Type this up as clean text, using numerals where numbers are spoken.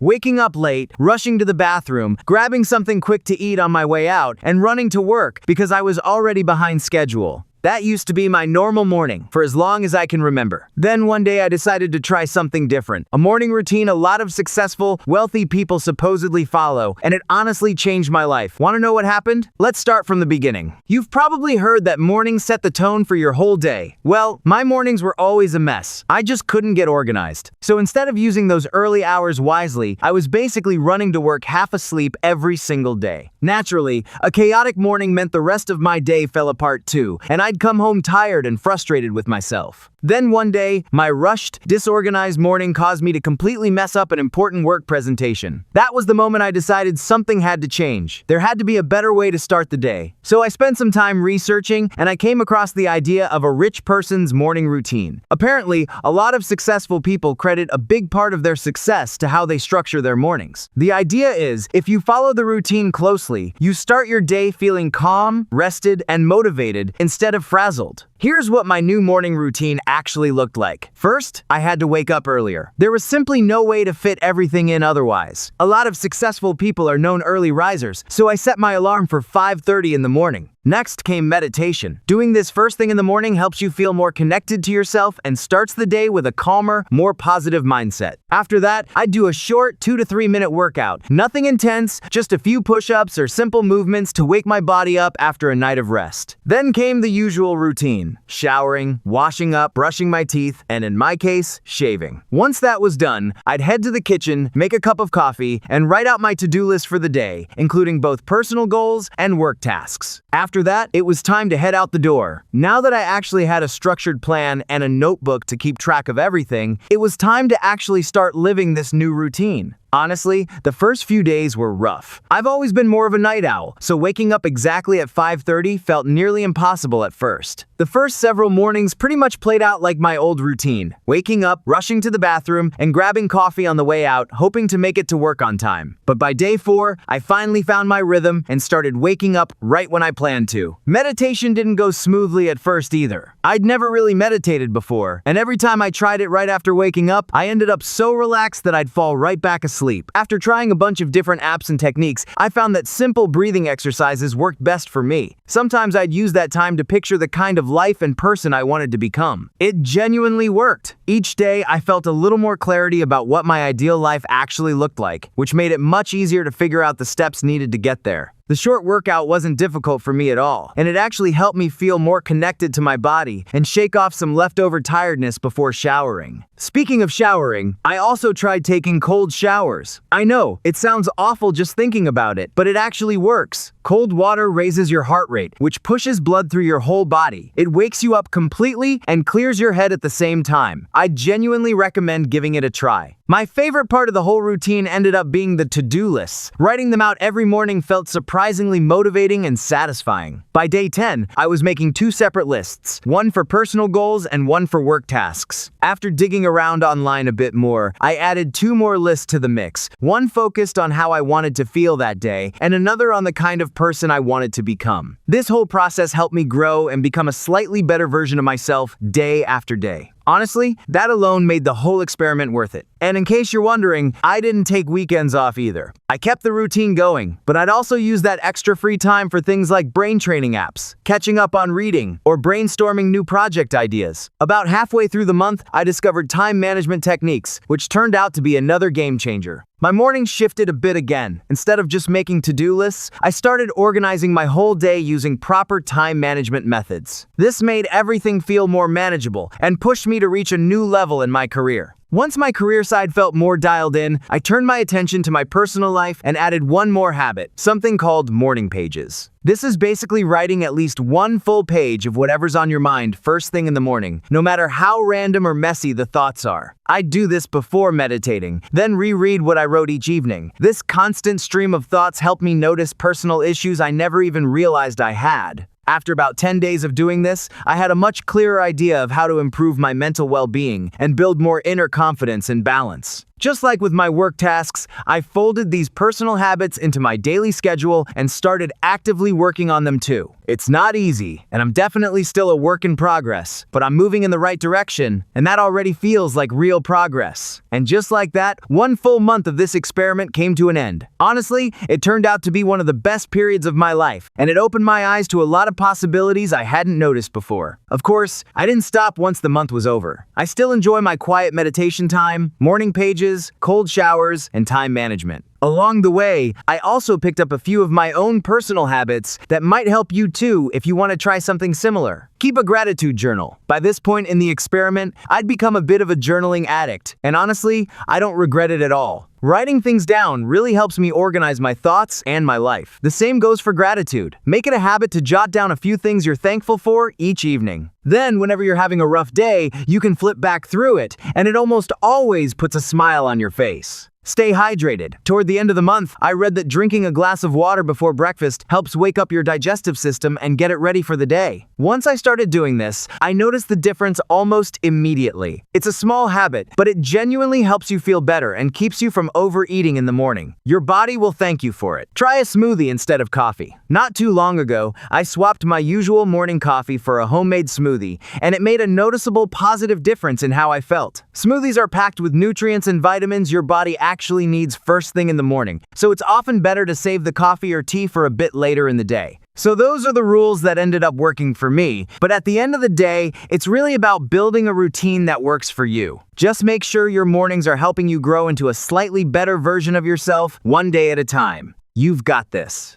waking up late, rushing to the bathroom, grabbing something quick to eat on my way out, and running to work because I was already behind schedule. That used to be my normal morning for as long as I can remember. Then one day I decided to try something different. A morning routine a lot of successful, wealthy people supposedly follow, and it honestly changed my life. Want to know what happened? Let's start from the beginning. You've probably heard that mornings set the tone for your whole day. Well, my mornings were always a mess. I just couldn't get organized. So instead of using those early hours wisely, I was basically running to work half asleep every single day. Naturally, a chaotic morning meant the rest of my day fell apart too, and I'd come home tired and frustrated with myself. Then one day, my rushed, disorganized morning caused me to completely mess up an important work presentation. That was the moment I decided something had to change. There had to be a better way to start the day. So I spent some time researching, and I came across the idea of a rich person's morning routine. Apparently, a lot of successful people credit a big part of their success to how they structure their mornings. The idea is, if you follow the routine closely, you start your day feeling calm, rested, and motivated instead of frazzled. Here's what my new morning routine actually looked like. First, I had to wake up earlier. There was simply no way to fit everything in otherwise. A lot of successful people are known early risers, so I set my alarm for 5:30 in the morning. Next came meditation. Doing this first thing in the morning helps you feel more connected to yourself and starts the day with a calmer, more positive mindset. After that, I'd do a short 2 to 3 minute workout. Nothing intense, just a few push-ups or simple movements to wake my body up after a night of rest. Then came the usual routine: showering, washing up, brushing my teeth, and in my case, shaving. Once that was done, I'd head to the kitchen, make a cup of coffee, and write out my to-do list for the day, including both personal goals and work tasks. After that, it was time to head out the door. Now that I actually had a structured plan and a notebook to keep track of everything, it was time to actually start living this new routine. Honestly, the first few days were rough. I've always been more of a night owl, so waking up exactly at 5:30 felt nearly impossible at first. The first several mornings pretty much played out like my old routine: waking up, rushing to the bathroom, and grabbing coffee on the way out, hoping to make it to work on time. But by day 4, I finally found my rhythm and started waking up right when I planned to. Meditation didn't go smoothly at first either. I'd never really meditated before, and every time I tried it right after waking up, I ended up so relaxed that I'd fall right back asleep. After trying a bunch of different apps and techniques, I found that simple breathing exercises worked best for me. Sometimes I'd use that time to picture the kind of life and person I wanted to become. It genuinely worked. Each day, I felt a little more clarity about what my ideal life actually looked like, which made it much easier to figure out the steps needed to get there. The short workout wasn't difficult for me at all, and it actually helped me feel more connected to my body and shake off some leftover tiredness before showering. Speaking of showering, I also tried taking cold showers. I know, it sounds awful just thinking about it, but it actually works. Cold water raises your heart rate, which pushes blood through your whole body. It wakes you up completely and clears your head at the same time. I genuinely recommend giving it a try. My favorite part of the whole routine ended up being the to-do lists. Writing them out every morning felt surprisingly motivating and satisfying. By day 10, I was making 2 separate lists, one for personal goals and one for work tasks. After digging around online a bit more, I added 2 more lists to the mix, one focused on how I wanted to feel that day, and another on the kind of person I wanted to become. This whole process helped me grow and become a slightly better version of myself day after day. Honestly, that alone made the whole experiment worth it. And in case you're wondering, I didn't take weekends off either. I kept the routine going, but I'd also use that extra free time for things like brain training apps, catching up on reading, or brainstorming new project ideas. About halfway through the month, I discovered time management techniques, which turned out to be another game changer. My mornings shifted a bit again. Instead of just making to-do lists, I started organizing my whole day using proper time management methods. This made everything feel more manageable and pushed me to reach a new level in my career. Once my career side felt more dialed in, I turned my attention to my personal life and added one more habit, something called morning pages. This is basically writing at least one full page of whatever's on your mind first thing in the morning, no matter how random or messy the thoughts are. I'd do this before meditating, then reread what I wrote each evening. This constant stream of thoughts helped me notice personal issues I never even realized I had. After about 10 days of doing this, I had a much clearer idea of how to improve my mental well-being and build more inner confidence and balance. Just like with my work tasks, I folded these personal habits into my daily schedule and started actively working on them too. It's not easy, and I'm definitely still a work in progress, but I'm moving in the right direction, and that already feels like real progress. And just like that, one full month of this experiment came to an end. Honestly, it turned out to be one of the best periods of my life, and it opened my eyes to a lot of possibilities I hadn't noticed before. Of course, I didn't stop once the month was over. I still enjoy my quiet meditation time, morning pages, cold showers, and time management. Along the way, I also picked up a few of my own personal habits that might help you too if you want to try something similar. Keep a gratitude journal. By this point in the experiment, I'd become a bit of a journaling addict, and honestly, I don't regret it at all. Writing things down really helps me organize my thoughts and my life. The same goes for gratitude. Make it a habit to jot down a few things you're thankful for each evening. Then, whenever you're having a rough day, you can flip back through it, and it almost always puts a smile on your face. Stay hydrated. Toward the end of the month, I read that drinking a glass of water before breakfast helps wake up your digestive system and get it ready for the day. Once I started doing this, I noticed the difference almost immediately. It's a small habit, but it genuinely helps you feel better and keeps you from overeating in the morning. Your body will thank you for it. Try a smoothie instead of coffee. Not too long ago, I swapped my usual morning coffee for a homemade smoothie, and it made a noticeable positive difference in how I felt. Smoothies are packed with nutrients and vitamins your body actually needs first thing in the morning, so it's often better to save the coffee or tea for a bit later in the day. So those are the rules that ended up working for me, but at the end of the day, it's really about building a routine that works for you. Just make sure your mornings are helping you grow into a slightly better version of yourself, one day at a time. You've got this.